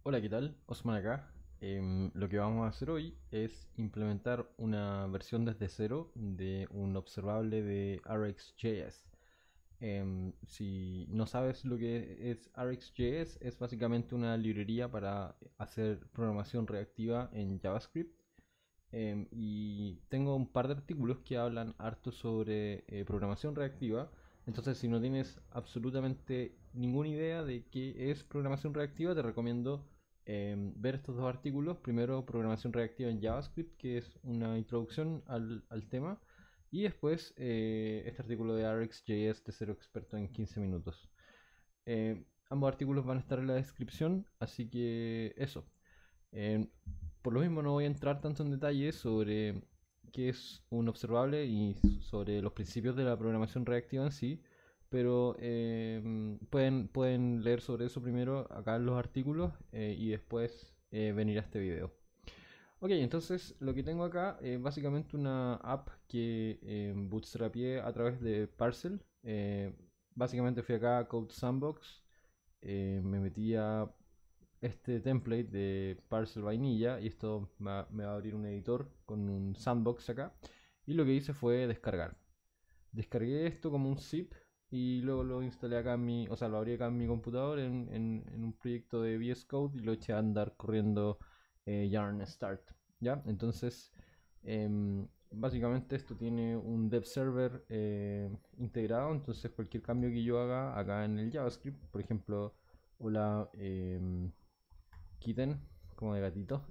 Hola, ¿qué tal? Osman acá. Lo que vamos a hacer hoy es implementar una versión desde cero de un observable de RxJS. Si no sabes lo que es RxJS, es básicamente una librería para hacer programación reactiva en JavaScript. Y tengo un par de artículos que hablan harto sobre programación reactiva. Entonces, si no tienes absolutamente ninguna idea de qué es programación reactiva, te recomiendo ver estos dos artículos. Primero, programación reactiva en JavaScript, que es una introducción al tema. Y después, este artículo de RxJS de Cero Experto en 15 minutos. Ambos artículos van a estar en la descripción, así que eso. Eh, por lo mismo no voy a entrar tanto en detalle sobre qué es un observable y sobre los principios de la programación reactiva en sí, pero pueden leer sobre eso primero acá en los artículos y después venir a este video. Ok, entonces lo que tengo acá es básicamente una app que bootstrapié a través de Parcel. Básicamente fui acá a Code Sandbox, me metí a este template de Parcel Vainilla y esto me va a abrir un editor con un sandbox acá. Y lo que hice fue descargar. Descargué esto como un zip y luego lo instalé acá en mi, o sea, lo abrí acá en mi computador en un proyecto de VS Code y lo eché a andar corriendo yarn start. ¿Ya? Entonces, básicamente esto tiene un dev server integrado, entonces cualquier cambio que yo haga acá en el JavaScript, por ejemplo, hola, quiten como de gatito.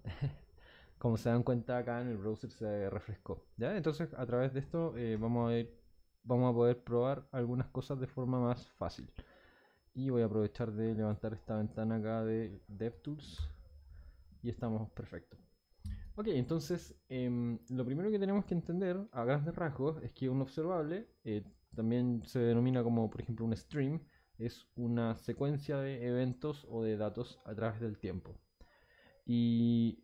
Como se dan cuenta acá en el browser se refrescó. ¿Ya? Entonces a través de esto vamos a poder probar algunas cosas de forma más fácil. Y voy a aprovechar de levantar esta ventana acá de DevTools. Y estamos perfectos. Ok, entonces lo primero que tenemos que entender a grandes rasgos es que un observable, también se denomina como por ejemplo un stream, es una secuencia de eventos o de datos a través del tiempo. Y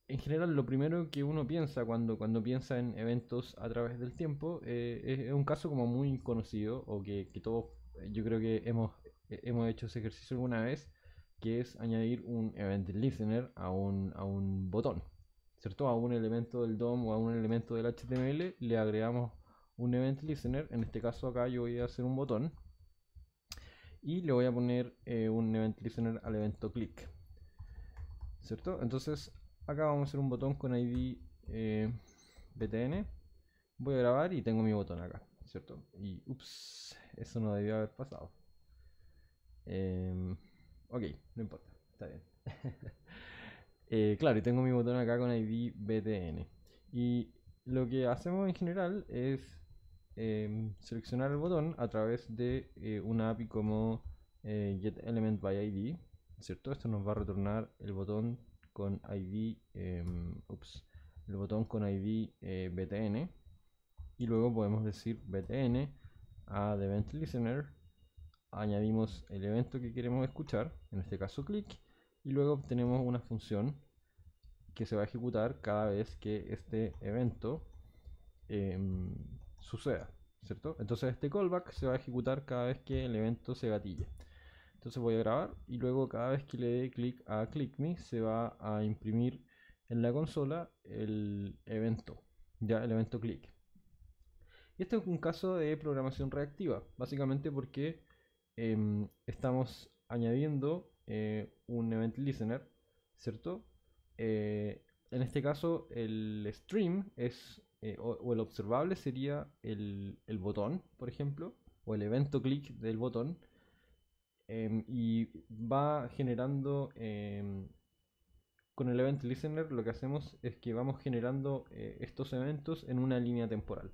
en general lo primero que uno piensa cuando piensa en eventos a través del tiempo es un caso como muy conocido o que todos yo creo que hemos hecho ese ejercicio alguna vez, que es añadir un event listener a un botón, ¿cierto? A un elemento del DOM o a un elemento del HTML le agregamos un event listener. En este caso acá yo voy a hacer un botón y le voy a poner un event listener al evento click, ¿cierto? Entonces acá vamos a hacer un botón con ID btn. Voy a grabar y tengo mi botón acá, ¿cierto? Y ups, eso no debió haber pasado. Eh, ok, no importa, está bien. Claro, y tengo mi botón acá con ID btn. Y lo que hacemos en general es seleccionar el botón a través de una API como getElementById, ¿cierto? Esto nos va a retornar el botón con ID, el botón con ID btn, y luego podemos decir btn a the event listener, añadimos el evento que queremos escuchar, en este caso click, y luego obtenemos una función que se va a ejecutar cada vez que este evento suceda, ¿cierto? Entonces este callback se va a ejecutar cada vez que el evento se gatille. Entonces voy a grabar y luego cada vez que le dé clic a ClickMe se va a imprimir en la consola el evento, ya el evento click. Y este es un caso de programación reactiva, básicamente porque estamos añadiendo un event listener, ¿cierto? En este caso el stream es, o el observable sería el botón, por ejemplo, o el evento click del botón, y va generando, con el event listener lo que hacemos es que vamos generando estos eventos en una línea temporal.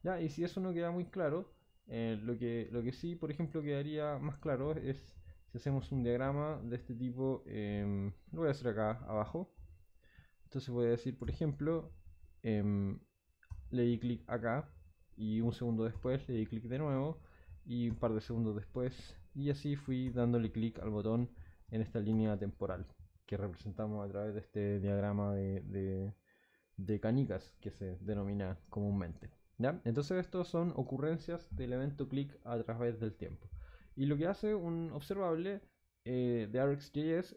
¿Ya? Y si eso no queda muy claro, lo que sí, por ejemplo, quedaría más claro es si hacemos un diagrama de este tipo. Lo voy a hacer acá abajo. Entonces voy a decir, por ejemplo, em, le di clic acá y un segundo después le di clic de nuevo y un par de segundos después, y así fui dándole clic al botón en esta línea temporal que representamos a través de este diagrama de canicas que se denomina comúnmente. ¿Ya? Entonces estos son ocurrencias del evento click a través del tiempo. Y lo que hace un observable de RxJS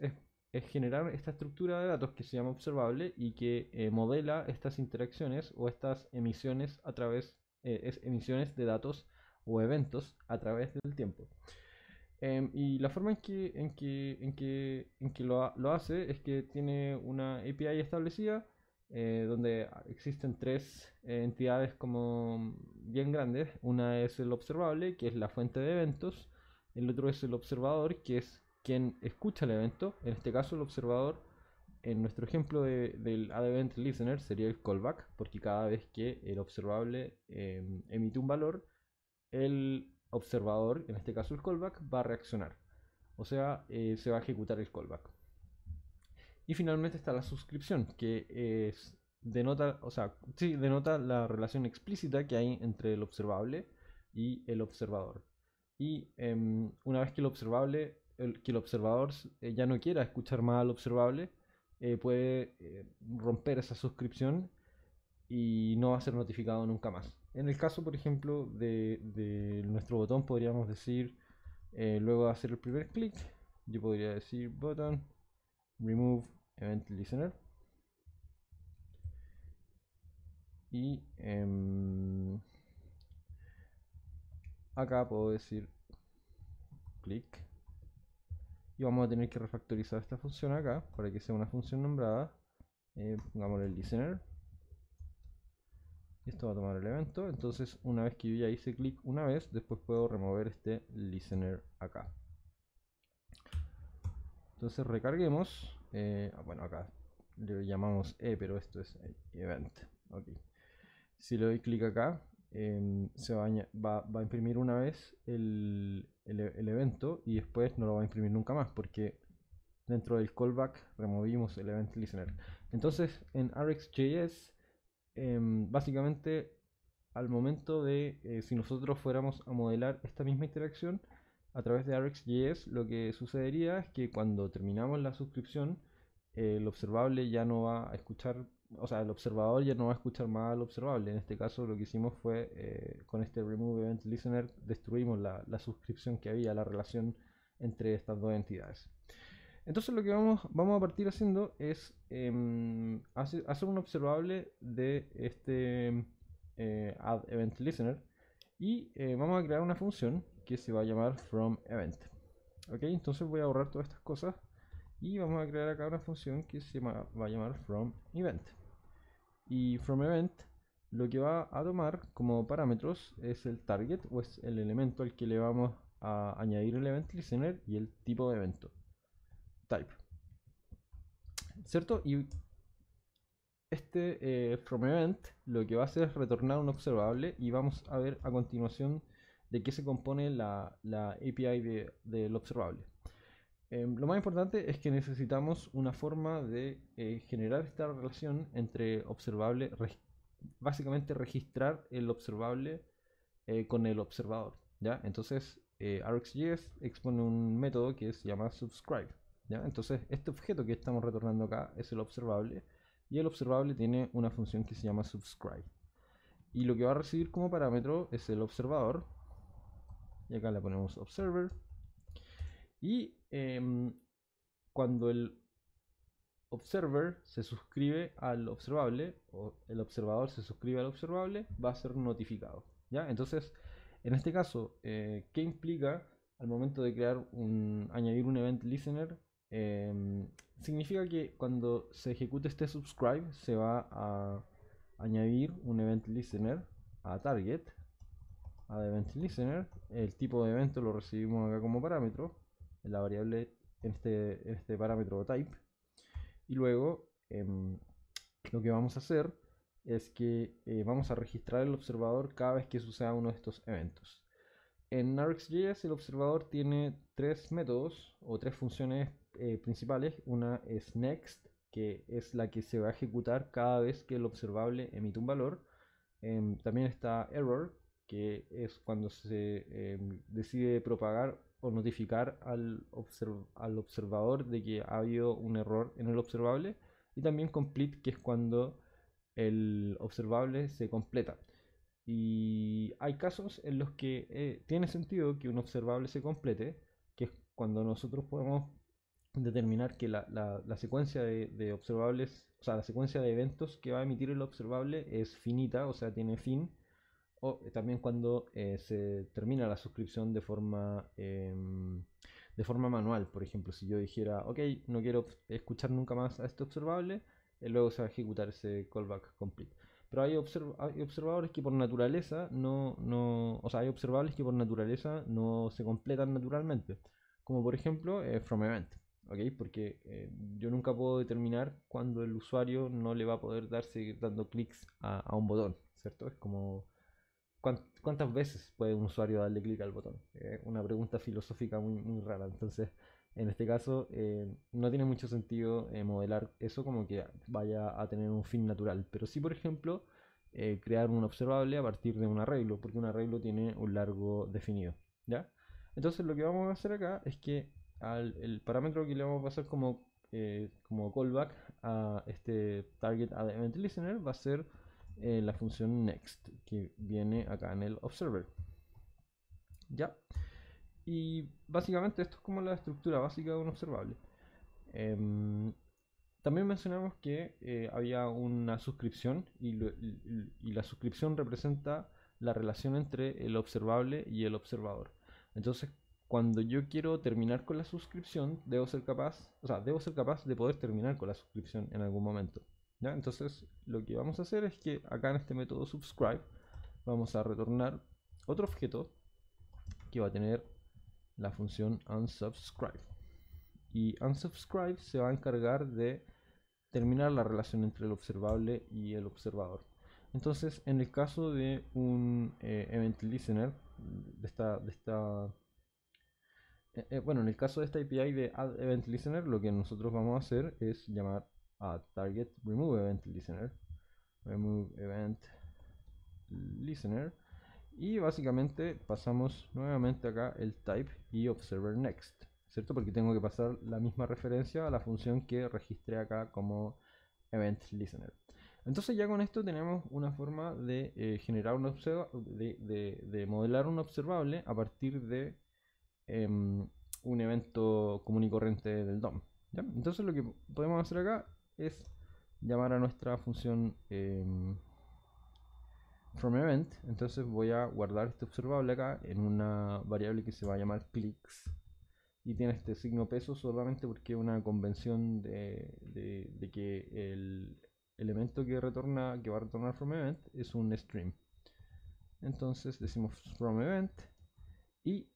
es generar esta estructura de datos que se llama observable y que modela estas interacciones o estas emisiones a través, emisiones de datos o eventos a través del tiempo. Y la forma en que lo hace es que tiene una API establecida donde existen tres entidades como bien grandes. Una es el observable, que es la fuente de eventos. El otro es el observador, que es quien escucha el evento. En este caso el observador, en nuestro ejemplo del add event listener, sería el callback, porque cada vez que el observable emite un valor, el observador, en este caso el callback, va a reaccionar. O sea, se va a ejecutar el callback. Y finalmente está la suscripción, que denota, o sea, sí, denota la relación explícita que hay entre el observable y el observador. Y una vez que que el observador ya no quiera escuchar más al observable, puede romper esa suscripción y no va a ser notificado nunca más. En el caso, por ejemplo, de nuestro botón, podríamos decir, luego de hacer el primer clic, yo podría decir button remove event listener y acá puedo decir clic y vamos a tener que refactorizar esta función acá para que sea una función nombrada. Pongamos el listener. Esto va a tomar el evento. Entonces, una vez que yo ya hice clic una vez, después puedo remover este listener acá. Entonces recarguemos. Bueno, acá le llamamos pero esto es event. Okay. Si le doy clic acá, se va a imprimir una vez el evento y después no lo va a imprimir nunca más porque dentro del callback removimos el event listener. Entonces en RxJS, básicamente al momento de, si nosotros fuéramos a modelar esta misma interacción a través de RxJS, lo que sucedería es que cuando terminamos la suscripción, el observable ya no va a escuchar, o sea, el observador ya no va a escuchar más al observable. En este caso lo que hicimos fue, con este remove event listener, destruimos la suscripción que había, la relación entre estas dos entidades. Entonces lo que vamos a partir haciendo es hacer un observable de este add event listener y vamos a crear una función que se va a llamar from event. Ok, entonces voy a borrar todas estas cosas y vamos a crear acá una función que se va a llamar from event. Y from event lo que va a tomar como parámetros es el target, o es el elemento al que le vamos a añadir el event listener, y el tipo de evento, type, ¿cierto? Y este from event lo que va a hacer es retornar un observable, y vamos a ver a continuación de qué se compone la API del observable. Lo más importante es que necesitamos una forma de generar esta relación entre observable, básicamente registrar el observable con el observador, ¿ya? Entonces RxJS expone un método que se llama subscribe, ¿ya? Entonces este objeto que estamos retornando acá es el observable, y el observable tiene una función que se llama subscribe, y lo que va a recibir como parámetro es el observador, y acá le ponemos observer. Y cuando el observer se suscribe al observable, o el observador se suscribe al observable, va a ser notificado, ¿ya? Entonces, en este caso, ¿qué implica al momento de añadir un event listener? Significa que cuando se ejecute este subscribe, se va a añadir un event listener a target, a event listener. El tipo de evento lo recibimos acá como parámetro en la variable, en este parámetro type. Y luego lo que vamos a hacer es que vamos a registrar el observador cada vez que suceda uno de estos eventos. En RxJS el observador tiene tres métodos o tres funciones principales. Una es next, que es la que se va a ejecutar cada vez que el observable emite un valor. También está error, que es cuando se decide propagar o notificar al observador de que ha habido un error en el observable. Y también complete, que es cuando el observable se completa. Y hay casos en los que tiene sentido que un observable se complete, que es cuando nosotros podemos determinar que la secuencia de observables, o sea, la secuencia de eventos que va a emitir el observable es finita, o sea, tiene fin, o también cuando se termina la suscripción de forma manual. Por ejemplo, si yo dijera, ok, no quiero escuchar nunca más a este observable, luego se va a ejecutar ese callback complete. Pero hay observadores que por naturaleza o sea, hay observables que por naturaleza no se completan naturalmente. Como por ejemplo, from event. ¿Ok? Porque yo nunca puedo determinar cuándo el usuario no le va a poder seguir dando clics a un botón, ¿cierto? Es como ¿cuántas veces puede un usuario darle clic al botón? Una pregunta filosófica muy rara. Entonces, en este caso, no tiene mucho sentido modelar eso como que vaya a tener un fin natural. Pero sí, por ejemplo, crear un observable a partir de un arreglo, porque un arreglo tiene un largo definido. ¿Ya? Entonces, lo que vamos a hacer acá es que el parámetro que le vamos a pasar como callback a este target add event listener va a ser la función next que viene acá en el observer. Ya, y básicamente esto es como la estructura básica de un observable. También mencionamos que había una suscripción y la suscripción representa la relación entre el observable y el observador. Entonces, cuando yo quiero terminar con la suscripción, debo ser capaz de poder terminar con la suscripción en algún momento. ¿Ya? Entonces, lo que vamos a hacer es que acá en este método subscribe vamos a retornar otro objeto que va a tener la función unsubscribe. Y unsubscribe se va a encargar de terminar la relación entre el observable y el observador. Entonces, en el caso de un event listener, bueno, en el caso de esta API de add event listener, lo que nosotros vamos a hacer es llamar a target remove event listener, y básicamente pasamos nuevamente acá el type y observer next, ¿cierto? Porque tengo que pasar la misma referencia a la función que registré acá como event listener. Entonces ya con esto tenemos una forma de generar de modelar un observable a partir de un evento común y corriente del DOM. ¿Ya? Entonces lo que podemos hacer acá es llamar a nuestra función from event. Entonces voy a guardar este observable acá en una variable que se va a llamar clicks y tiene este signo peso solamente porque es una convención de que el elemento que va a retornar from event es un string. Entonces decimos from event y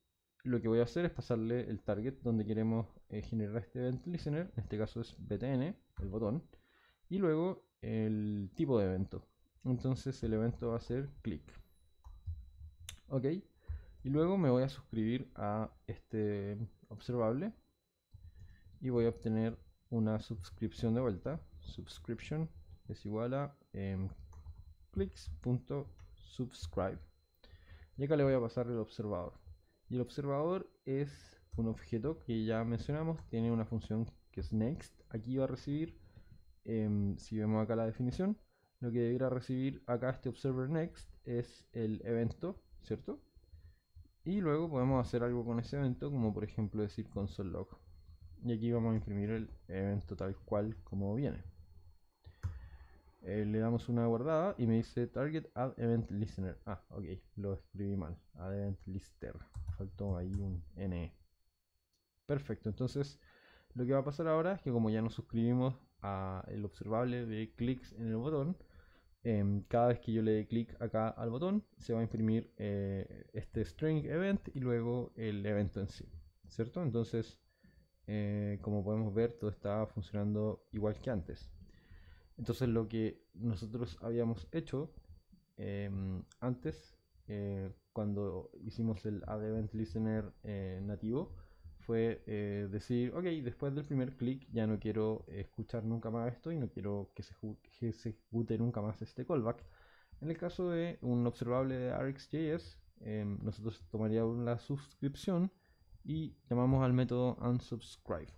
lo que voy a hacer es pasarle el target donde queremos generar este event listener, en este caso es btn, el botón, y luego el tipo de evento. Entonces el evento va a ser click. Ok, y luego me voy a suscribir a este observable y voy a obtener una suscripción de vuelta. Subscription es igual a clicks.subscribe, y acá le voy a pasar el observador. Y el observador es un objeto que ya mencionamos, tiene una función que es next. Aquí va a recibir, si vemos acá la definición, lo que debería recibir acá este observer next es el evento, ¿cierto? Y luego podemos hacer algo con ese evento, como por ejemplo decir console log. Y aquí vamos a imprimir el evento tal cual como viene. Le damos una guardada y me dice target add event listener. Ah, ok, lo escribí mal. Add event lister. Faltó ahí un NE. Perfecto, entonces lo que va a pasar ahora es que como ya nos suscribimos a el observable de clics en el botón, cada vez que yo le dé clic acá al botón se va a imprimir este string event y luego el evento en sí, ¿cierto? Entonces como podemos ver, todo está funcionando igual que antes. Entonces lo que nosotros habíamos hecho antes, cuando hicimos el add event listener nativo, fue decir, ok, después del primer clic ya no quiero escuchar nunca más esto y no quiero que se ejecute nunca más este callback. En el caso de un observable de RxJS, nosotros tomaríamos la suscripción y llamamos al método unsubscribe,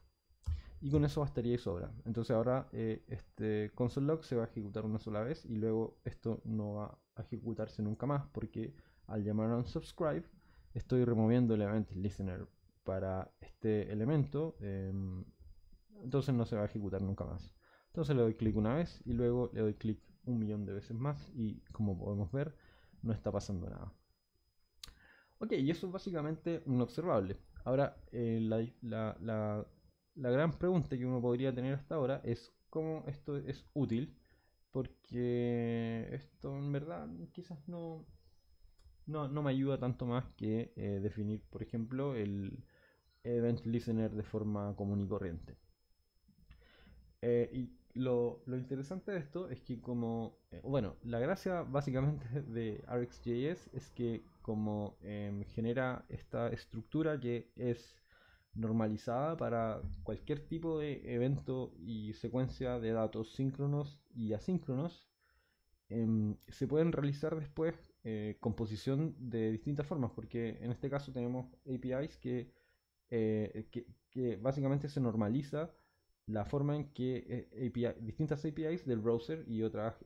y con eso bastaría y sobra. Entonces ahora este console log se va a ejecutar una sola vez y luego esto no va a ejecutarse nunca más, porque al llamar unsubscribe estoy removiendo el event listener para este elemento, entonces no se va a ejecutar nunca más. Entonces le doy clic una vez y luego le doy clic 1.000.000 de veces más y como podemos ver no está pasando nada. Ok, y eso es básicamente un observable. Ahora, la gran pregunta que uno podría tener hasta ahora es cómo esto es útil, porque esto en verdad quizás no me ayuda tanto más que definir, por ejemplo, el event listener de forma común y corriente. Y lo interesante de esto es que como, bueno, la gracia básicamente de RxJS es que como genera esta estructura que es normalizada para cualquier tipo de evento y secuencia de datos síncronos y asíncronos, se pueden realizar después composición de distintas formas, porque en este caso tenemos APIs que básicamente se normaliza la forma en que distintas APIs del browser y otras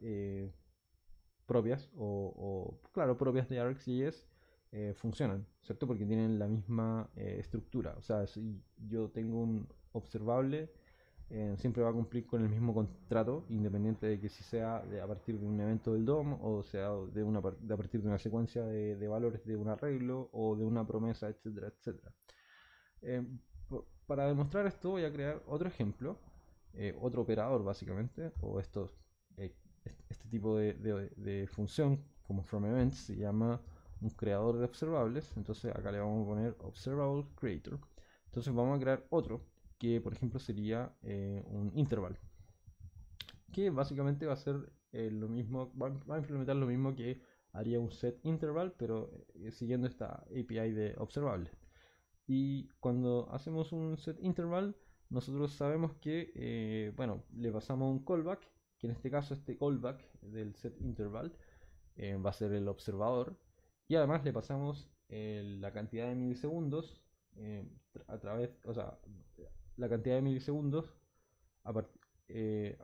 propias claro, propias de RxJS funcionan, ¿cierto? Porque tienen la misma estructura. O sea, si yo tengo un observable, siempre va a cumplir con el mismo contrato, independiente de que si sea a partir de un evento del DOM o sea a partir de una secuencia de valores de un arreglo o de una promesa, etcétera, etcétera. Eh, para demostrar esto voy a crear otro ejemplo, otro operador básicamente, o este tipo de función como from events se llama un creador de observables. Entonces acá le vamos a poner observable creator. Entonces vamos a crear otro que por ejemplo sería un interval, que básicamente va a ser lo mismo, va a implementar lo mismo que haría un set interval, pero siguiendo esta API de observable. Y cuando hacemos un set interval, nosotros sabemos que, bueno, le pasamos un callback, que en este caso este callback del set interval va a ser el observador. Y además le pasamos la cantidad de milisegundos a través, o sea, la cantidad de milisegundos, eh,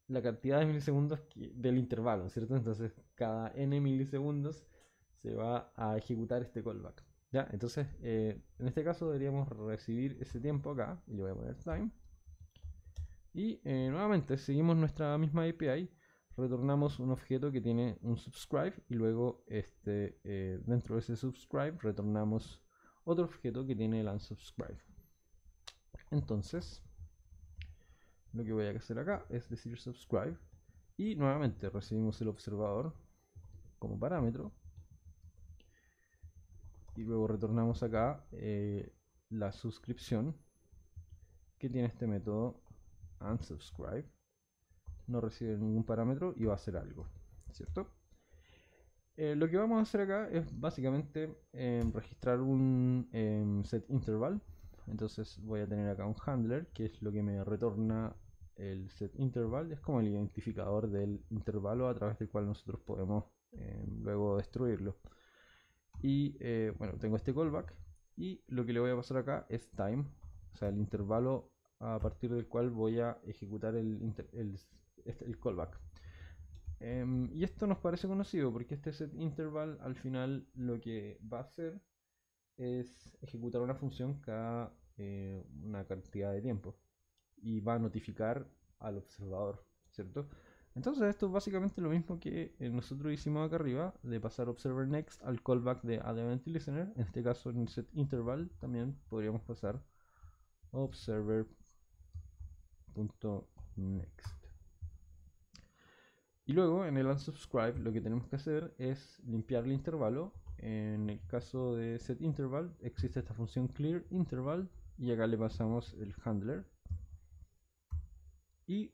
la cantidad de milisegundos del intervalo, ¿cierto? Entonces cada n milisegundos se va a ejecutar este callback. ¿Ya? Entonces, en este caso deberíamos recibir ese tiempo acá, y le voy a poner time. Y nuevamente seguimos nuestra misma API, retornamos un objeto que tiene un subscribe y luego dentro de ese subscribe retornamos otro objeto que tiene el unsubscribe. Entonces, lo que voy a hacer acá es decir subscribe y nuevamente recibimos el observador como parámetro y luego retornamos acá la suscripción que tiene este método unsubscribe, no recibe ningún parámetro y va a hacer algo, ¿cierto? Lo que vamos a hacer acá es básicamente registrar un set interval. Entonces voy a tener acá un handler, que es lo que me retorna el set interval. Es como el identificador del intervalo a través del cual nosotros podemos luego destruirlo. Y bueno, tengo este callback y lo que le voy a pasar acá es time, o sea, el intervalo a partir del cual voy a ejecutar el callback. Y esto nos parece conocido porque este set interval al final lo que va a hacer es ejecutar una función cada una cantidad de tiempo y va a notificar al observador, ¿cierto? Entonces esto es básicamente lo mismo que nosotros hicimos acá arriba, de pasar observer next al callback de add event listener. En este caso en el set interval también podríamos pasar observer.next. Y luego en el unsubscribe lo que tenemos que hacer es limpiar el intervalo. En el caso de set interval existe esta función clear interval y acá le pasamos el handler. Y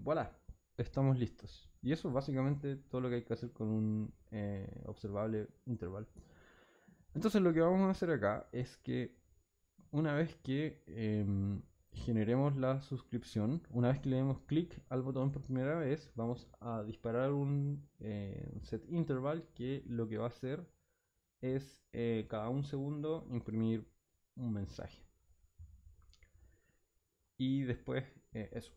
voilà, estamos listos. Y eso es básicamente todo lo que hay que hacer con un observable interval. Entonces lo que vamos a hacer acá es que una vez que generemos la suscripción, una vez que le demos clic al botón por primera vez, vamos a disparar un set interval que lo que va a hacer es cada un segundo imprimir un mensaje. Y después eso,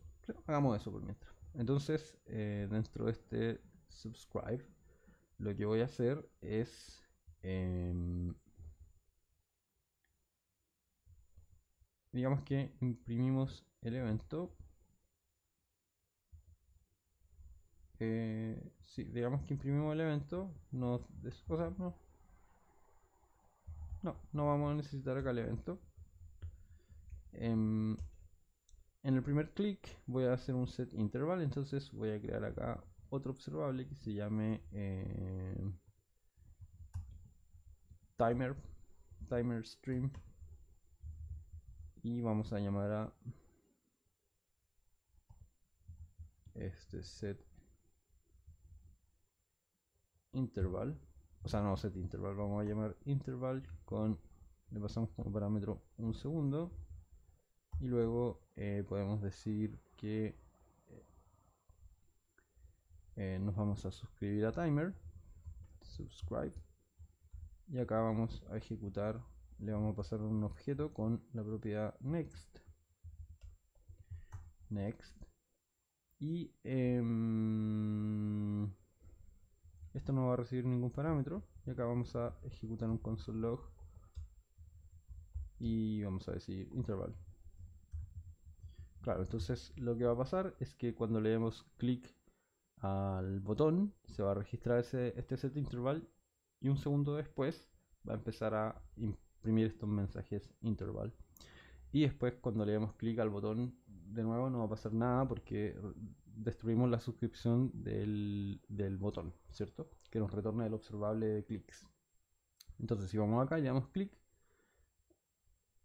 hagamos eso por mientras. Entonces dentro de este subscribe lo que voy a hacer es digamos que imprimimos el evento. Sí, digamos que imprimimos el evento. No, o sea, no vamos a necesitar acá el evento. En el primer clic voy a hacer un set interval, entonces voy a crear acá otro observable que se llame timer stream, y vamos a llamar a este set interval, o sea, no set interval, vamos a llamar interval le pasamos como parámetro un segundo, y luego podemos decir que nos vamos a suscribir a timer, subscribe, y acá vamos a ejecutar, le vamos a pasar un objeto con la propiedad next, y esto no va a recibir ningún parámetro, y acá vamos a ejecutar un console log y vamos a decir interval. Claro, entonces lo que va a pasar es que cuando le demos clic al botón se va a registrar este set interval, y un segundo después va a empezar a imprimir estos mensajes interval, y después cuando le demos clic al botón de nuevo no va a pasar nada porque destruimos la suscripción del botón, ¿cierto? Que nos retorna el observable de clics. Entonces si vamos acá y le damos clic,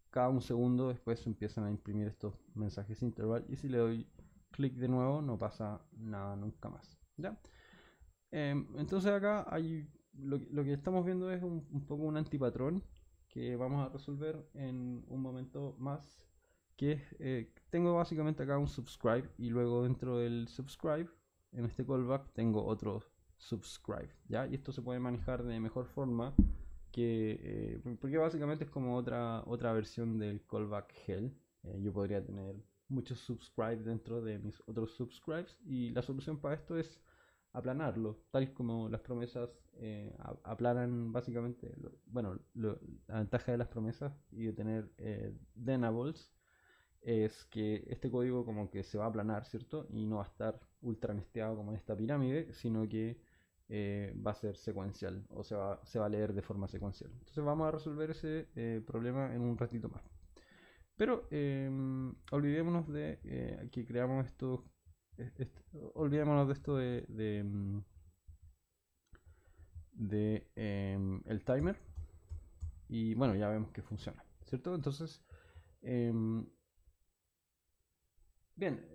cada un segundo después empiezan a imprimir estos mensajes interval, y si le doy clic de nuevo no pasa nada nunca más, ¿ya? Entonces acá hay lo que estamos viendo es un poco un antipatrón que vamos a resolver en un momento más, que es, tengo básicamente acá un subscribe, y luego dentro del subscribe, en este callback, tengo otro subscribe, ¿ya? Y esto se puede manejar de mejor forma porque básicamente es como otra versión del callback hell. Yo podría tener muchos subscribes dentro de mis otros subscribes, y la solución para esto es aplanarlo, tal como las promesas aplanan básicamente, bueno, la ventaja de las promesas y de tener denables es que este código como que se va a aplanar, ¿cierto? Y no va a estar ultra nesteado como en esta pirámide, sino que va a ser secuencial, o se va a leer de forma secuencial. Entonces vamos a resolver ese problema en un ratito más. Pero olvidémonos de que creamos esto, olvidémonos de esto el timer, y bueno, ya vemos que funciona, ¿cierto? Entonces, bien,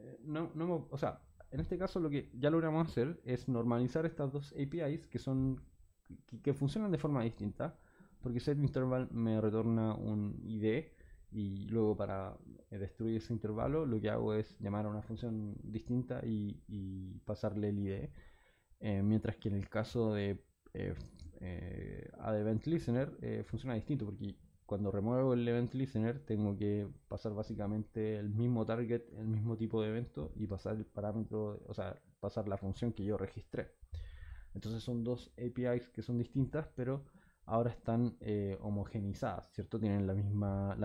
o sea, en este caso lo que ya logramos hacer es normalizar estas dos APIs que funcionan de forma distinta, porque setInterval me retorna un ID, y luego para destruir ese intervalo lo que hago es llamar a una función distinta y pasarle el ID, mientras que en el caso de add event listener funciona distinto, porque cuando remuevo el event listener tengo que pasar básicamente el mismo target, el mismo tipo de evento, y pasar el parámetro, o sea, pasar la función que yo registré. Entonces son dos APIs que son distintas, pero ahora están homogenizadas, ¿cierto? Tienen la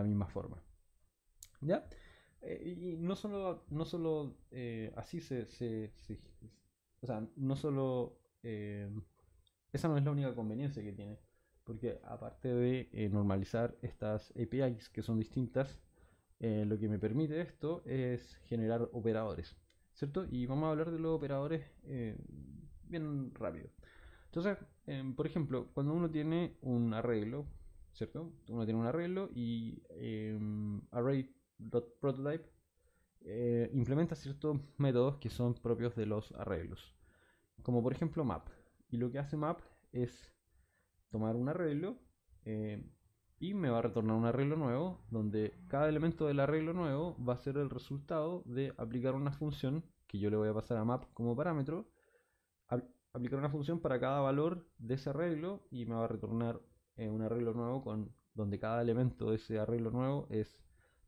misma forma. ¿Ya? Y no solo así o sea, no solo esa no es la única conveniencia que tiene, porque aparte de normalizar estas APIs que son distintas, lo que me permite esto es generar operadores, ¿cierto? Y vamos a hablar de los operadores bien rápido. Entonces, por ejemplo, cuando uno tiene un arreglo, ¿cierto? Uno tiene un arreglo y array.prototype implementa ciertos métodos que son propios de los arreglos, como por ejemplo map. Y lo que hace map es tomar un arreglo eh, y me va a retornar un arreglo nuevo, donde cada elemento del arreglo nuevo va a ser el resultado de aplicar una función que yo le voy a pasar a map como parámetro, aplicar una función para cada valor de ese arreglo, y me va a retornar un arreglo nuevo donde cada elemento de ese arreglo nuevo es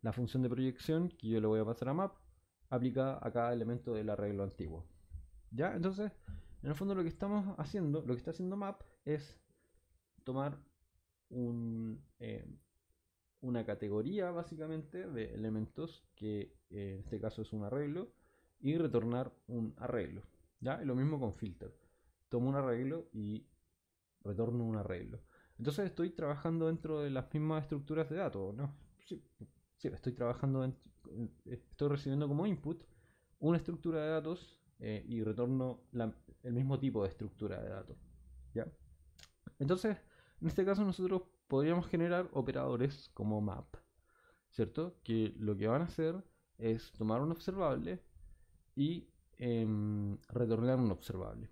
la función de proyección que yo le voy a pasar a map aplicada a cada elemento del arreglo antiguo. ¿Ya? Entonces, en el fondo lo que estamos haciendo, lo que está haciendo map es tomar un, una categoría básicamente de elementos que en este caso es un arreglo y retornar un arreglo. ¿Ya? Y lo mismo con filter. Tomo un arreglo y retorno un arreglo. Entonces estoy trabajando dentro de las mismas estructuras de datos, ¿no? Sí, sí, estoy recibiendo como input una estructura de datos y retorno el mismo tipo de estructura de datos. ¿Ya? Entonces, en este caso nosotros podríamos generar operadores como map, ¿cierto? Que lo que van a hacer es tomar un observable y retornar un observable.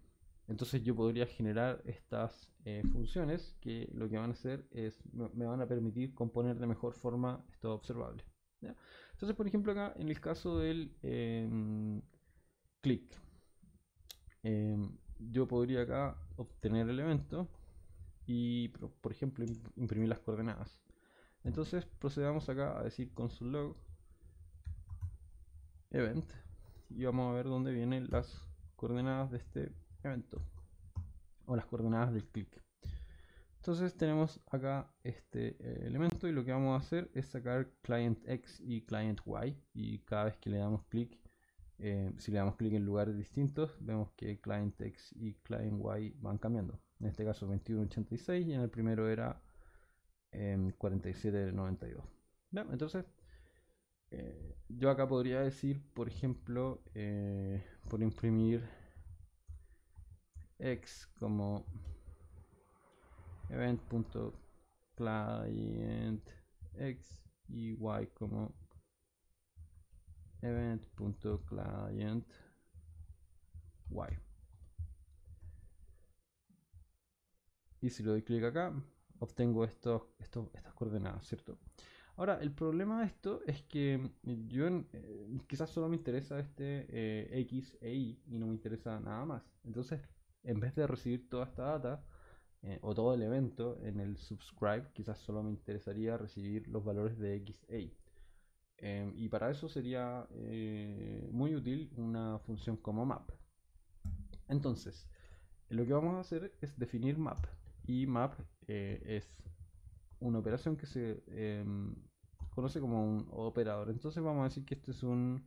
Entonces yo podría generar estas funciones que lo que van a hacer es me van a permitir componer de mejor forma estos observables. ¿Ya? Entonces, por ejemplo, acá en el caso del click, yo podría acá obtener el evento y, por ejemplo, imprimir las coordenadas. Entonces procedamos acá a decir console log event y vamos a ver dónde vienen las coordenadas de este evento o las coordenadas del click. Entonces tenemos acá este elemento y lo que vamos a hacer es sacar client X y client Y y cada vez que le damos clic, si le damos clic en lugares distintos, vemos que client X y client Y van cambiando. En este caso 2186 y en el primero era 4792. ¿Ya? Entonces yo acá podría decir, por ejemplo, por imprimir X como event.client X y Y como event.client Y. Y si le doy clic acá, obtengo estas coordenadas, ¿cierto? Ahora, el problema de esto es que yo quizás solo me interesa este X e Y y no me interesa nada más. Entonces, en vez de recibir toda esta data o todo el evento en el subscribe, quizás solo me interesaría recibir los valores de X e Y. Y para eso sería muy útil una función como map. Entonces, lo que vamos a hacer es definir map. Y map es una operación que se conoce como un operador. Entonces vamos a decir que este es un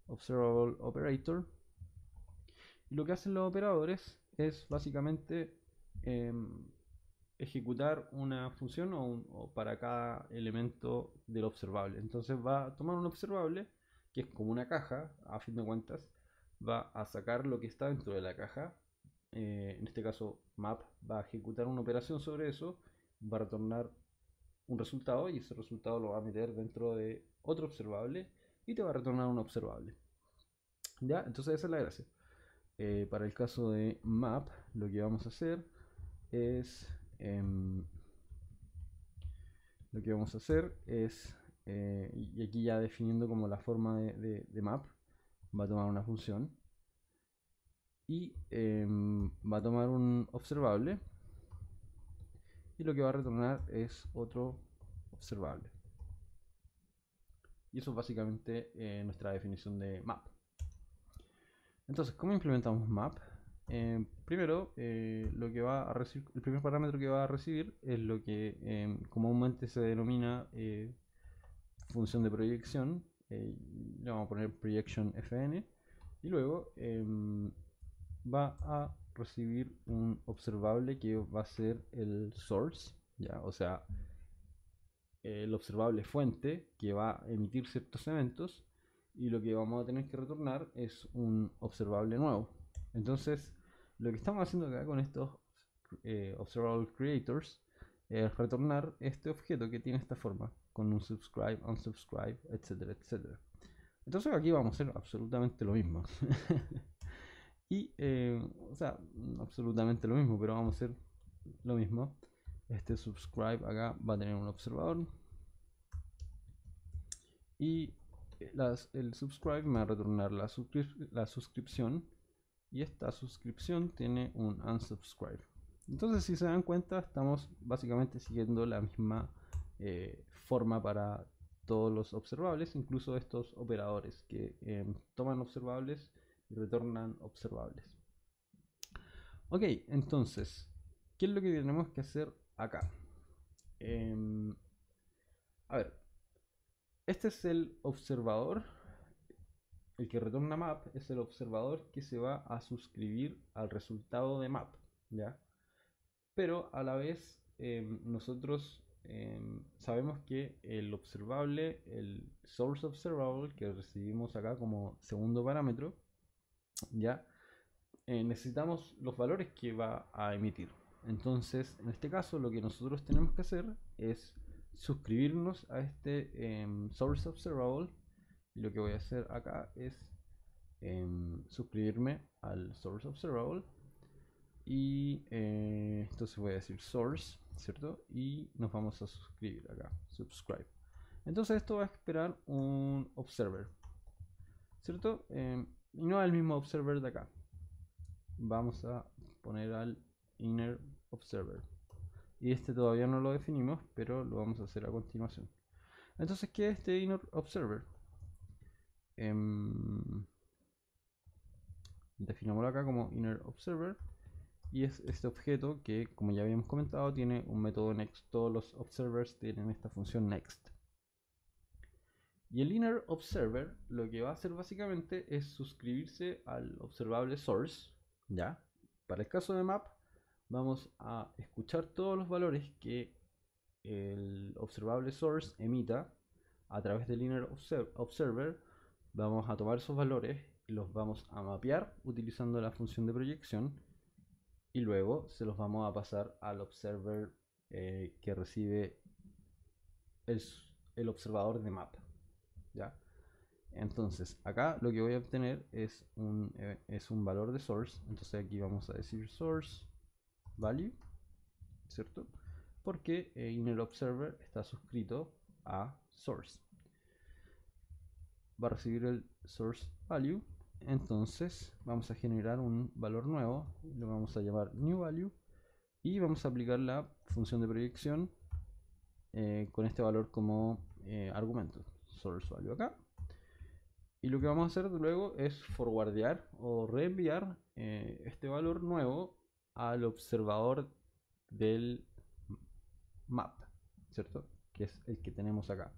observable operator. Y lo que hacen los operadores es básicamente ejecutar una función o para cada elemento del observable. Entonces va a tomar un observable que es como una caja, a fin de cuentas, va a sacar lo que está dentro de la caja. En este caso, map va a ejecutar una operación sobre eso, va a retornar un resultado y ese resultado lo va a meter dentro de otro observable y te va a retornar un observable. ¿Ya? Entonces esa es la gracia. Para el caso de map, lo que vamos a hacer es y aquí ya definiendo como la forma de map, va a tomar una función y va a tomar un observable y lo que va a retornar es otro observable. Y eso es básicamente nuestra definición de map. Entonces, ¿cómo implementamos map? Primero, lo que va a recibir, el primer parámetro que va a recibir es lo que comúnmente se denomina función de proyección. Le vamos a poner projection fn y luego va a recibir un observable que va a ser el source, ¿ya? O sea, el observable fuente que va a emitir ciertos eventos y lo que vamos a tener que retornar es un observable nuevo. Entonces, lo que estamos haciendo acá con estos observable creators es retornar este objeto que tiene esta forma, con un subscribe, unsubscribe, etcétera, etcétera. Entonces aquí vamos a hacer absolutamente lo mismo. Y, o sea, absolutamente lo mismo, pero vamos a hacer lo mismo. Este subscribe acá va a tener un observador y el subscribe me va a retornar la suscripción y esta suscripción tiene un unsubscribe. Entonces, si se dan cuenta, estamos básicamente siguiendo la misma forma para todos los observables, incluso estos operadores que toman observables y retornan observables. Ok, entonces, ¿qué es lo que tenemos que hacer acá? A ver, este es el observador. El que retorna map es el observador que se va a suscribir al resultado de map, ¿ya? Pero a la vez nosotros sabemos que el observable, el source observable que recibimos acá como segundo parámetro, ya necesitamos los valores que va a emitir. Entonces, en este caso, lo que nosotros tenemos que hacer es suscribirnos a este source observable. Y lo que voy a hacer acá es suscribirme al source observable. Y entonces voy a decir source, ¿cierto? Y nos vamos a suscribir acá, subscribe. Entonces esto va a esperar un observer, ¿cierto? Y no el mismo observer de acá. Vamos a poner al inner observer. Y este todavía no lo definimos, pero lo vamos a hacer a continuación. Entonces, ¿qué es este inner observer? Definámoslo acá como inner observer. Y es este objeto que, como ya habíamos comentado, tiene un método next. Todos los observers tienen esta función next. Y el inner observer lo que va a hacer básicamente es suscribirse al observable source, ¿ya? Para el caso de map, vamos a escuchar todos los valores que el observable source emita a través del inner observer. Vamos a tomar esos valores y los vamos a mapear utilizando la función de proyección y luego se los vamos a pasar al observer que recibe el observador de map, ¿ya? Entonces acá lo que voy a obtener es un valor de source. Entonces aquí vamos a decir source value, ¿cierto? Porque inner observer está suscrito a source. Va a recibir el source value. Entonces vamos a generar un valor nuevo, lo vamos a llamar new value y vamos a aplicar la función de proyección con este valor como argumento, source value acá. Y lo que vamos a hacer luego es forwardear o reenviar este valor nuevo al observador del map, ¿cierto? Que es el que tenemos acá.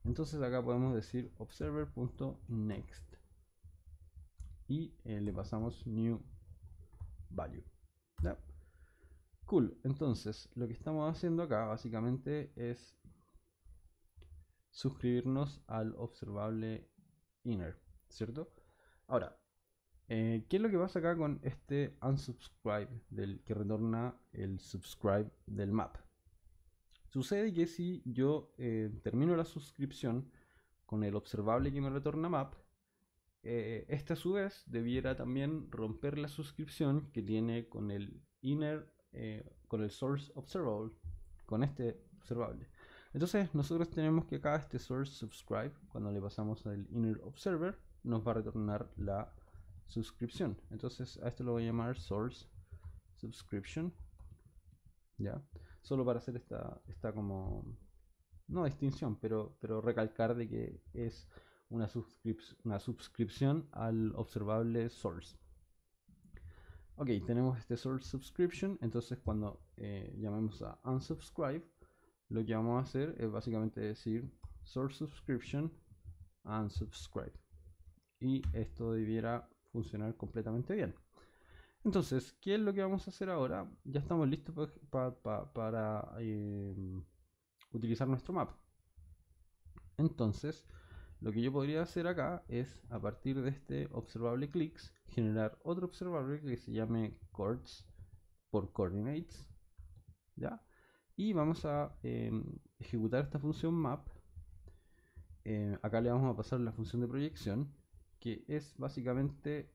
Entonces acá podemos decir observer.next y le pasamos new value, ¿ya? Cool. Entonces lo que estamos haciendo acá básicamente es suscribirnos al observable inner, ¿cierto? Ahora, ¿qué es lo que pasa acá con este unsubscribe del que retorna el subscribe del map? Sucede que si yo termino la suscripción con el observable que me retorna map, este a su vez debiera también romper la suscripción que tiene con el inner, con el source observable, con este observable. Entonces nosotros tenemos que acá este source subscribe, cuando le pasamos al inner observer, nos va a retornar la suscripción. Entonces a esto lo voy a llamar source subscription, ¿ya? Solo para hacer esta como, no distinción, pero recalcar de que es una suscripción al observable source. Ok, tenemos este source subscription. Entonces cuando llamemos a unsubscribe, lo que vamos a hacer es básicamente decir source subscription unsubscribe, y esto debiera funcionar completamente bien. Entonces, ¿qué es lo que vamos a hacer ahora? Ya estamos listos para utilizar nuestro map. Entonces, lo que yo podría hacer acá es, a partir de este observable clicks, generar otro observable que se llame coords por coordinates, ¿ya? Y vamos a ejecutar esta función map. Acá le vamos a pasar la función de proyección, que es básicamente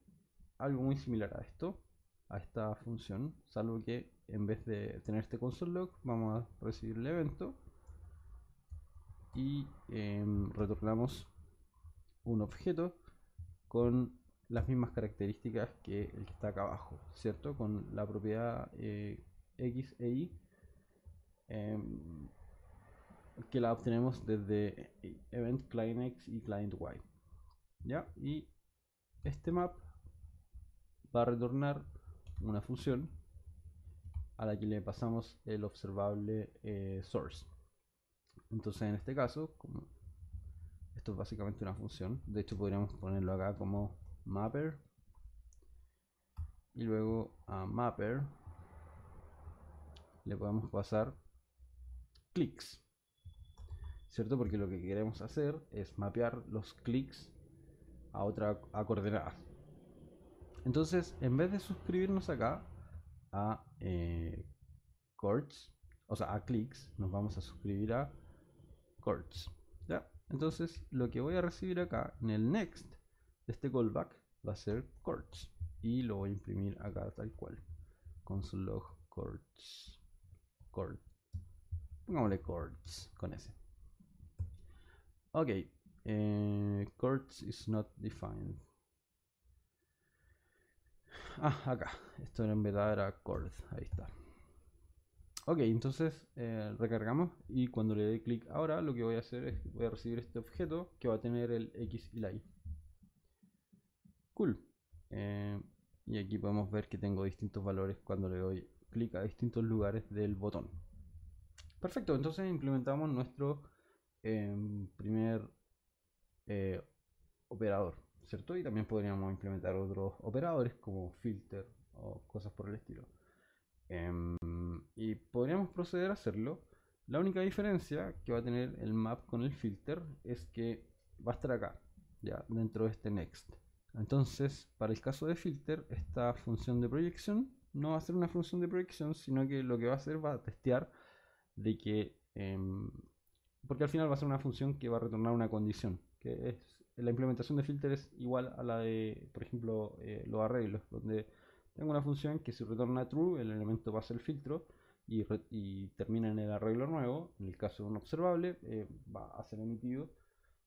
algo muy similar a esto, a esta función, salvo que en vez de tener este console log, vamos a recibir el evento y retornamos un objeto con las mismas características que el que está acá abajo, ¿cierto? Con la propiedad x e y que la obtenemos desde event client x y client y, ¿ya? Y este map va a retornar una función a la que le pasamos el observable source. Entonces en este caso, como esto es básicamente una función, de hecho podríamos ponerlo acá como mapper y luego a mapper le podemos pasar clics, ¿cierto? Porque lo que queremos hacer es mapear los clics a coordenadas. Entonces, en vez de suscribirnos acá a chords, o sea, a clics, nos vamos a suscribir a chords. ¿Ya? Entonces, lo que voy a recibir acá en el next de este callback va a ser chords. Y lo voy a imprimir acá tal cual. Console log chords. Chord. Pongámosle chords con ese. Ok. Chords is not defined. Acá. Esto en verdad era chord. Ahí está. Ok, entonces recargamos y cuando le dé clic ahora lo que voy a hacer es que voy a recibir este objeto que va a tener el X y la Y. Cool. Y aquí podemos ver que tengo distintos valores cuando le doy clic a distintos lugares del botón. Perfecto, entonces implementamos nuestro primer operador, ¿cierto? Y también podríamos implementar otros operadores como filter o cosas por el estilo. Y podríamos proceder a hacerlo. La única diferencia que va a tener el map con el filter es que va a estar acá, ya dentro de este next. Entonces, para el caso de filter, esta función de proyección no va a ser una función de proyección, sino que lo que va a hacer va a testear de que, porque al final va a ser una función que va a retornar una condición, que es la implementación de filter es igual a la de, por ejemplo, los arreglos, donde tengo una función que si retorna true, el elemento pasa el filtro y termina en el arreglo nuevo. En el caso de un observable, va a ser emitido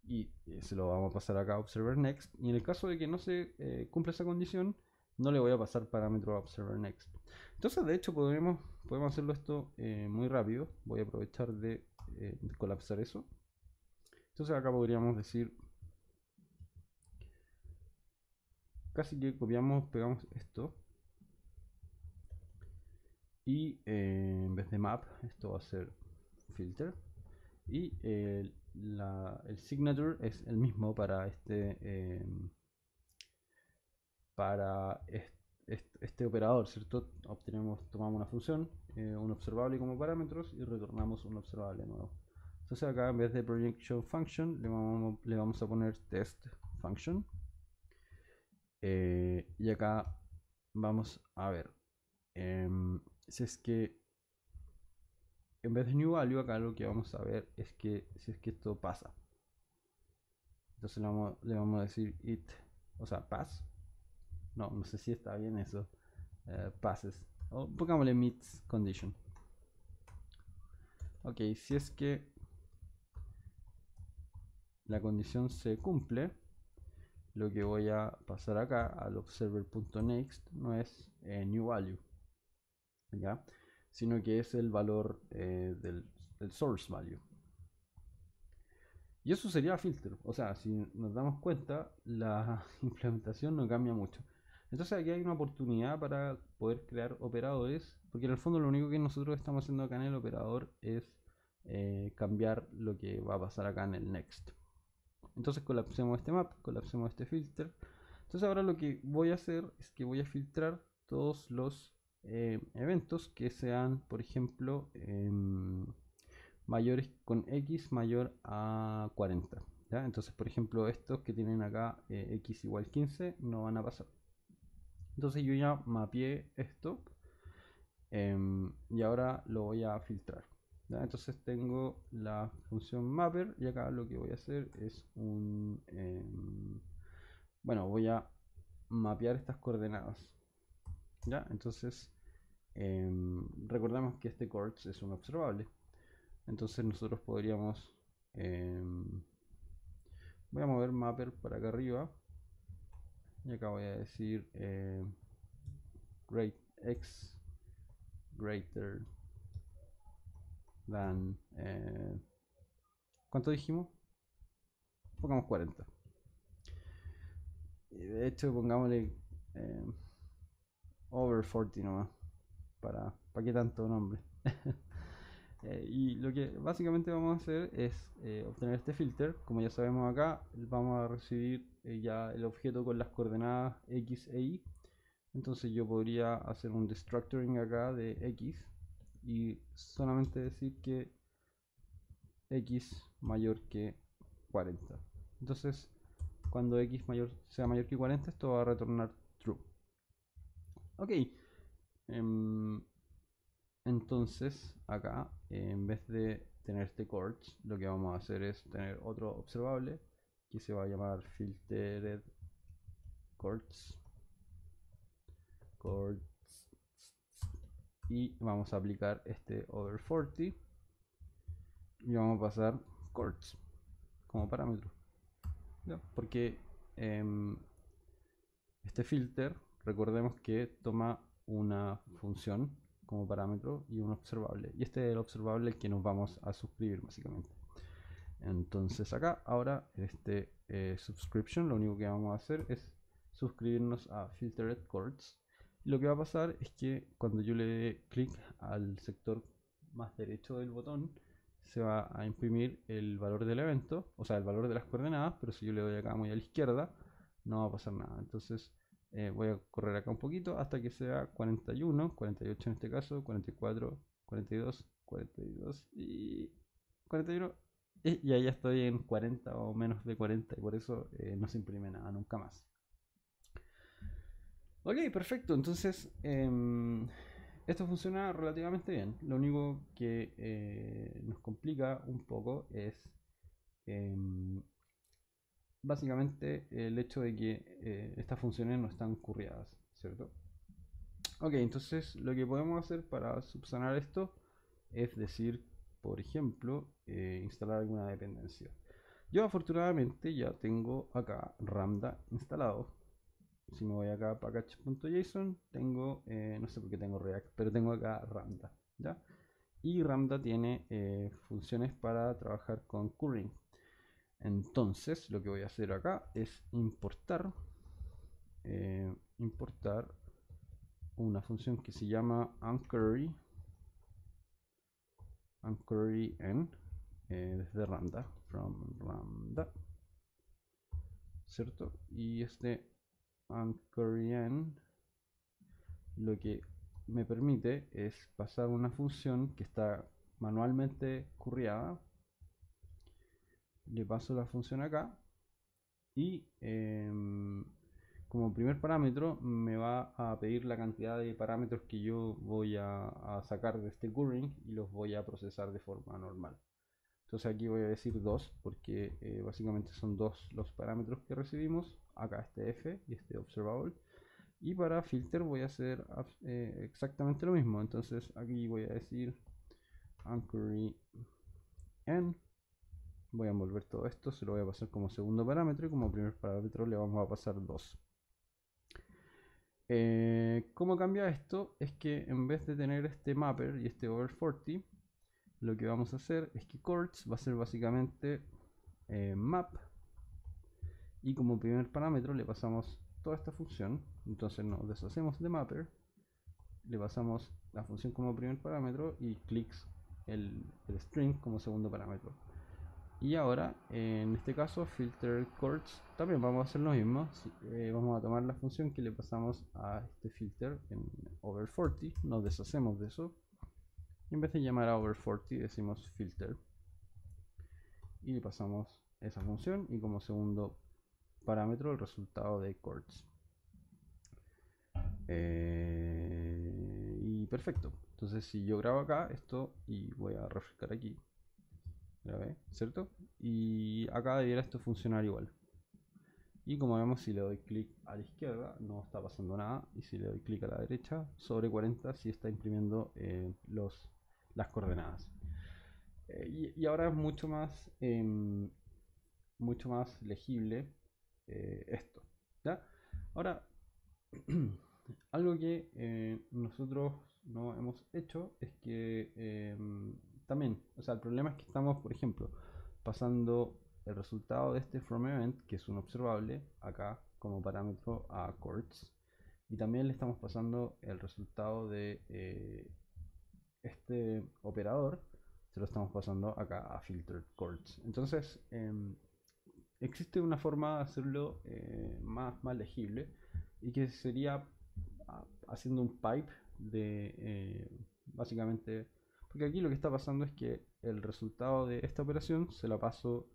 y se lo vamos a pasar acá a observer next. Y en el caso de que no se cumpla esa condición, no le voy a pasar parámetro a observer next. Entonces, de hecho, podemos hacerlo esto muy rápido. Voy a aprovechar de colapsar eso. Entonces, acá podríamos decir, casi que copiamos, pegamos esto. Y en vez de map, esto va a ser filter. Y el signature es el mismo para este operador, ¿cierto? Tomamos una función, un observable como parámetros y retornamos un observable nuevo. Entonces acá en vez de projection function le vamos a poner test function. Y acá vamos a ver si es que en vez de new value acá lo que vamos a ver es que si es que esto pasa. Entonces le vamos a decir it, o sea, pass. No sé si está bien eso. Passes. O pongámosle meets condition. Ok, si es que la condición se cumple, lo que voy a pasar acá al observer.next no es new value, ¿ya? Sino que es el valor del source value. Y eso sería filter. O sea, si nos damos cuenta, la implementación no cambia mucho. Entonces aquí hay una oportunidad para poder crear operadores, porque en el fondo lo único que nosotros estamos haciendo acá en el operador es cambiar lo que va a pasar acá en el next. Entonces colapsemos este map, colapsemos este filter. Entonces ahora lo que voy a hacer es que voy a filtrar todos los eventos que sean, por ejemplo, mayores con x mayor a 40. ¿ya? Entonces, por ejemplo, estos que tienen acá x igual 15 no van a pasar. Entonces yo ya mapeé esto y ahora lo voy a filtrar. ¿ya? Entonces tengo la función mapper y acá lo que voy a hacer es bueno, voy a mapear estas coordenadas. ¿ya? Entonces recordemos que este chords es un observable. Entonces nosotros podríamos voy a mover mapper para acá arriba y acá voy a decir x greater than ¿cuánto dijimos? Pongamos 40 y de hecho pongámosle over 40 nomás para qué tanto nombre. Y lo que básicamente vamos a hacer es obtener este filter. Como ya sabemos acá, vamos a recibir ya el objeto con las coordenadas x e y. Entonces yo podría hacer un destructuring acá de x y solamente decir que x mayor que 40. Entonces cuando x sea mayor que 40, esto va a retornar true. Ok. em, entonces acá, en vez de tener este chords, lo que vamos a hacer es tener otro observable que se va a llamar filtered chords. Y vamos a aplicar este over 40 y vamos a pasar chords como parámetro, ¿ya? Porque este filter, recordemos que toma una función como parámetro y un observable, y este es el observable al que nos vamos a suscribir básicamente. Entonces acá ahora este subscription, lo único que vamos a hacer es suscribirnos a filtered chords. Lo que va a pasar es que cuando yo le dé clic al sector más derecho del botón, se va a imprimir el valor del evento, o sea, el valor de las coordenadas, pero si yo le doy acá muy a la izquierda, no va a pasar nada. Entonces voy a correr acá un poquito hasta que sea 41, 48 en este caso, 44, 42, 42 y 41. Y ahí ya estoy en 40 o menos de 40 y por eso no se imprime nada nunca más. Ok, perfecto. Entonces, esto funciona relativamente bien. Lo único que nos complica un poco es básicamente el hecho de que estas funciones no están curriadas, ¿cierto? Ok, entonces lo que podemos hacer para subsanar esto es decir, por ejemplo, instalar alguna dependencia. Yo afortunadamente ya tengo acá Ramda instalado. Si me voy acá a package.json, tengo, no sé por qué tengo React, pero tengo acá Ramda, ¿ya? Y Ramda tiene funciones para trabajar con currying. Entonces, lo que voy a hacer acá es importar una función que se llama unquery n desde Ramda, from Ramda, ¿cierto? Y este unquery n lo que me permite es pasar una función que está manualmente curriada. Le paso la función acá y como primer parámetro me va a pedir la cantidad de parámetros que yo voy a sacar de este currying y los voy a procesar de forma normal. Entonces aquí voy a decir 2 porque básicamente son dos los parámetros que recibimos. Acá este f y este observable. Y para filter voy a hacer exactamente lo mismo. Entonces aquí voy a decir unquery n. Voy a envolver todo esto, se lo voy a pasar como segundo parámetro y como primer parámetro le vamos a pasar 2. ¿Cómo cambia esto? Es que en vez de tener este mapper y este over 40, lo que vamos a hacer es que chords va a ser básicamente map y como primer parámetro le pasamos toda esta función. Entonces nos deshacemos de mapper, le pasamos la función como primer parámetro y clicks el string como segundo parámetro. Y ahora, en este caso, filter chords, también vamos a hacer lo mismo. Vamos a tomar la función que le pasamos a este filter en over 40, nos deshacemos de eso. Y en vez de llamar a over 40, decimos filter. Y le pasamos esa función y como segundo parámetro el resultado de chords. Y perfecto. Entonces si yo grabo acá esto y voy a refrescar aquí, grabé, ¿cierto? Y acá debiera esto funcionar igual. Y como vemos, si le doy clic a la izquierda no está pasando nada, y si le doy clic a la derecha, sobre 40 sí está imprimiendo las coordenadas. Y ahora es mucho más legible esto, ¿ya? Ahora, algo que nosotros no hemos hecho es que también, o sea, el problema es que estamos, por ejemplo, pasando el resultado de este from event, que es un observable, acá como parámetro a chords, y también le estamos pasando el resultado de este operador se lo estamos pasando acá a filtered chords. Entonces, existe una forma de hacerlo más legible, y que sería haciendo un pipe de básicamente, porque aquí lo que está pasando es que el resultado de esta operación se la paso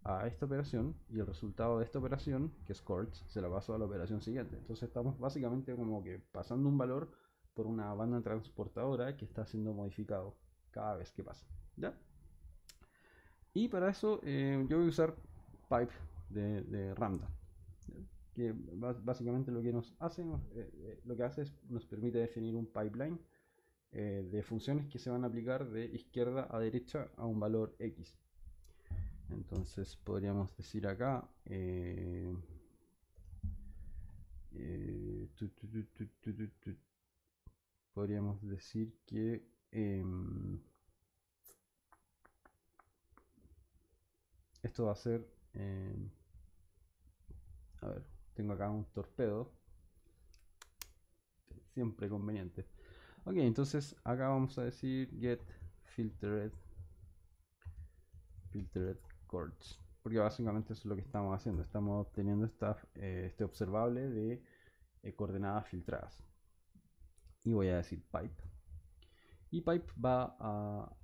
a esta operación, y el resultado de esta operación, que es chords, se la paso a la operación siguiente. Entonces estamos básicamente como que pasando un valor por una banda transportadora que está siendo modificado cada vez que pasa, ¿ya? Y para eso yo voy a usar pipe de Ramda, que básicamente lo que nos hace, lo que hace es nos permite definir un pipeline de funciones que se van a aplicar de izquierda a derecha a un valor X. Entonces podríamos decir acá podríamos decir que esto va a ser a ver, tengo acá un torpedo, siempre conveniente. Ok, entonces acá vamos a decir get filtered chords, porque básicamente eso es lo que estamos haciendo. Estamos obteniendo este observable de coordenadas filtradas. Y voy a decir pipe. Y pipe va a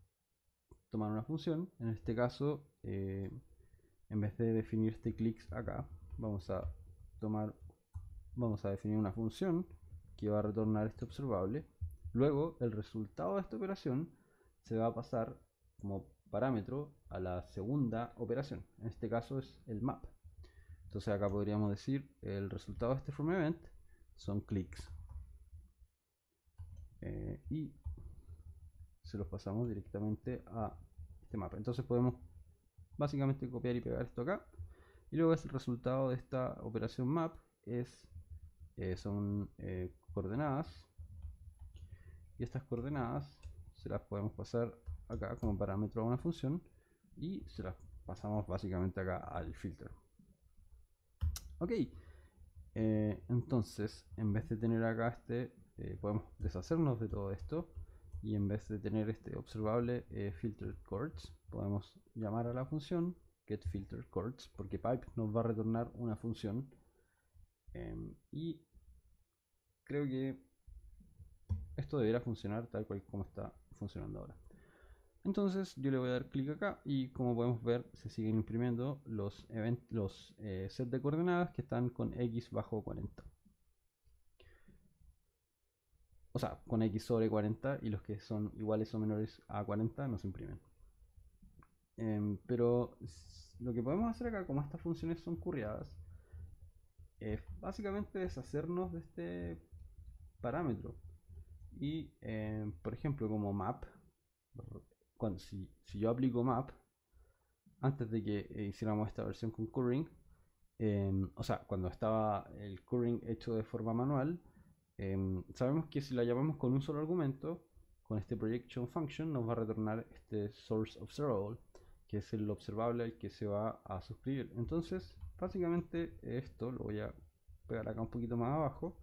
tomar una función. En este caso, en vez de definir este clicks acá, vamos a definir una función que va a retornar este observable. Luego, el resultado de esta operación se va a pasar como parámetro a la segunda operación. En este caso es el map. Entonces acá podríamos decir el resultado de este from event son clicks. Y se los pasamos directamente a este mapa. Entonces podemos básicamente copiar y pegar esto acá. Y luego el resultado de esta operación map son coordenadas. Y estas coordenadas se las podemos pasar acá como parámetro a una función, y se las pasamos básicamente acá al filter. Ok, entonces en vez de tener acá podemos deshacernos de todo esto, y en vez de tener este observable filtered chords, podemos llamar a la función getFilteredChords, porque pipe nos va a retornar una función, y creo que esto deberá funcionar tal cual como está funcionando ahora. Entonces yo le voy a dar clic acá, y como podemos ver se siguen imprimiendo los set de coordenadas que están con x bajo 40. O sea, con x sobre 40, y los que son iguales o menores a 40 no se imprimen. Pero lo que podemos hacer acá, como estas funciones son curriadas, es básicamente deshacernos de este parámetro. Y por ejemplo, como map, si yo aplico map antes de que hiciéramos esta versión con curring, o sea, cuando estaba el curring hecho de forma manual, sabemos que si la llamamos con un solo argumento, con este projection function nos va a retornar este source observable, que es el observable al que se va a suscribir. Entonces básicamente esto lo voy a pegar acá un poquito más abajo.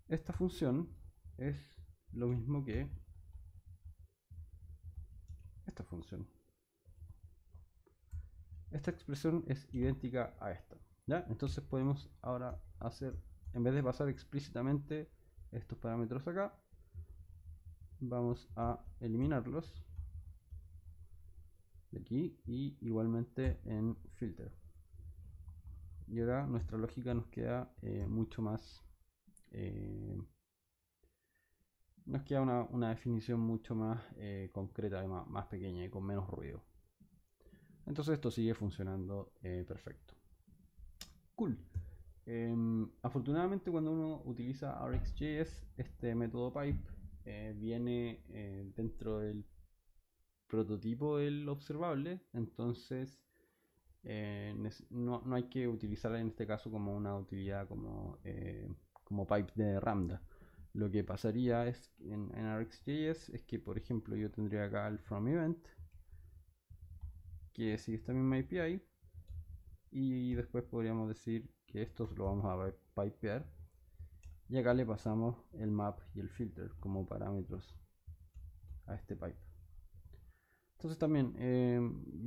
Esta función es lo mismo que esta función. Esta expresión es idéntica a esta, ¿ya? Entonces podemos ahora hacer, en vez de pasar explícitamente estos parámetros acá, vamos a eliminarlos de aquí, y igualmente en filter. Y ahora nuestra lógica nos queda mucho más, nos queda una definición mucho más concreta, más pequeña y con menos ruido. Entonces esto sigue funcionando perfecto. Cool. Afortunadamente, cuando uno utiliza RxJS, este método pipe viene dentro del prototipo del observable. Entonces no hay que utilizarla en este caso como una utilidad como pipe de Ramda. Lo que pasaría es en RxJS es que, por ejemplo, yo tendría acá el from event, que sigue esta misma API, y después podríamos decir que estos lo vamos a pipear, y acá le pasamos el map y el filter como parámetros a este pipe. Entonces también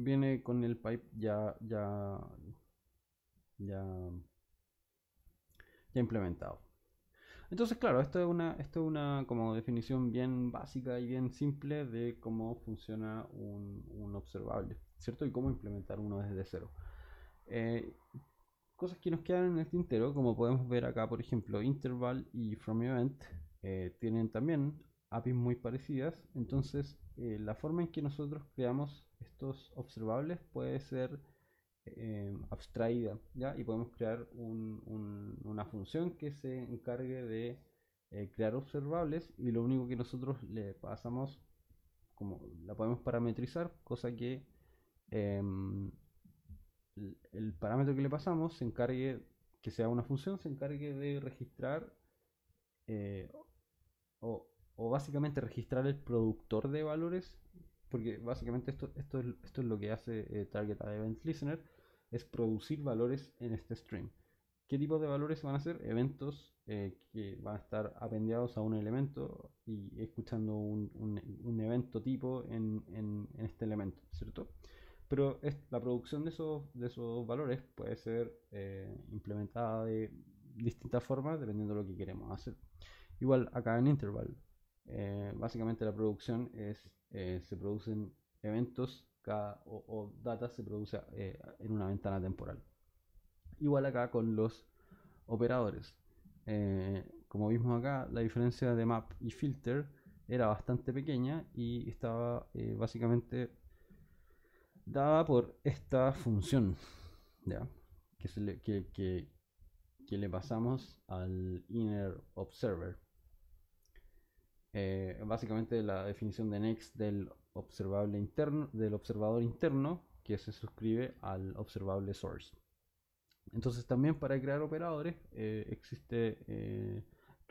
viene con el pipe ya, ya implementado. Entonces, claro, esto es una como definición bien básica y bien simple de cómo funciona un observable, ¿cierto? Y cómo implementar uno desde cero. Eh, Cosas que nos quedan en el tintero, como podemos ver acá, por ejemplo, interval y from event tienen también APIs muy parecidas. Entonces, la forma en que nosotros creamos estos observables puede ser abstraída, ¿ya? Y podemos crear una función que se encargue de crear observables, y lo único que nosotros le pasamos, como la podemos parametrizar, cosa que el parámetro que le pasamos se encargue, que sea una función, se encargue de registrar eh, o básicamente registrar el productor de valores, porque básicamente esto es lo que hace Target Event Listener, es producir valores en este stream. ¿Qué tipo de valores van a ser? Eventos que van a estar apendiados a un elemento y escuchando un evento tipo en este elemento, ¿cierto? Pero la producción de esos valores puede ser implementada de distintas formas dependiendo de lo que queremos hacer. Igual acá en Interval, básicamente la producción es, se producen eventos o data se produce en una ventana temporal. Igual acá con los operadores. Como vimos acá, la diferencia de map y filter era bastante pequeña y estaba básicamente dada por esta función, ¿ya? Que le pasamos al inner observer. Básicamente la definición de next del observable interno, del observador interno que se suscribe al observable source. Entonces también para crear operadores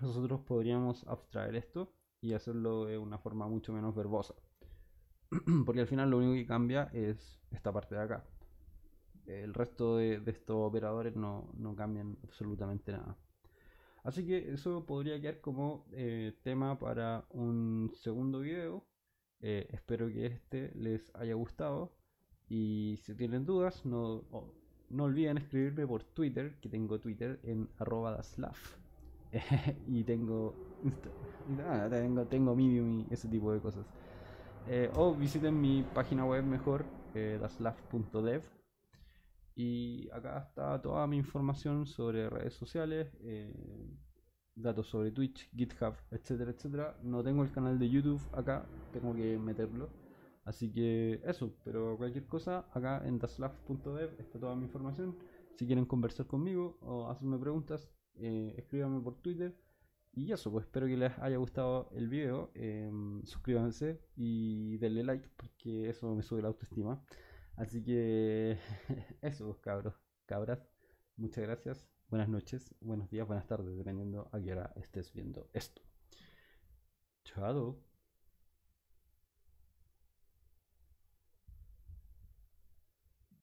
nosotros podríamos abstraer esto y hacerlo de una forma mucho menos verbosa. Porque al final lo único que cambia es esta parte de acá. El resto de estos operadores no cambian absolutamente nada. Así que eso podría quedar como tema para un segundo video. Espero que este les haya gustado. Y si tienen dudas, no olviden escribirme por Twitter, que tengo Twitter en @daslaf. Y tengo Medium y ese tipo de cosas. O visiten mi página web mejor, daslaf.dev. Y acá está toda mi información sobre redes sociales, datos sobre Twitch, GitHub, etcétera, etcétera. No tengo el canal de YouTube acá, tengo que meterlo. Así que eso, pero cualquier cosa, acá en daslaf.dev está toda mi información. Si quieren conversar conmigo o hacerme preguntas, escríbanme por Twitter. Y eso, pues espero que les haya gustado el video. Suscríbanse y denle like porque eso me sube la autoestima. Así que eso, pues, cabros, cabras. Muchas gracias. Buenas noches, buenos días, buenas tardes, dependiendo a qué hora estés viendo esto. Chao.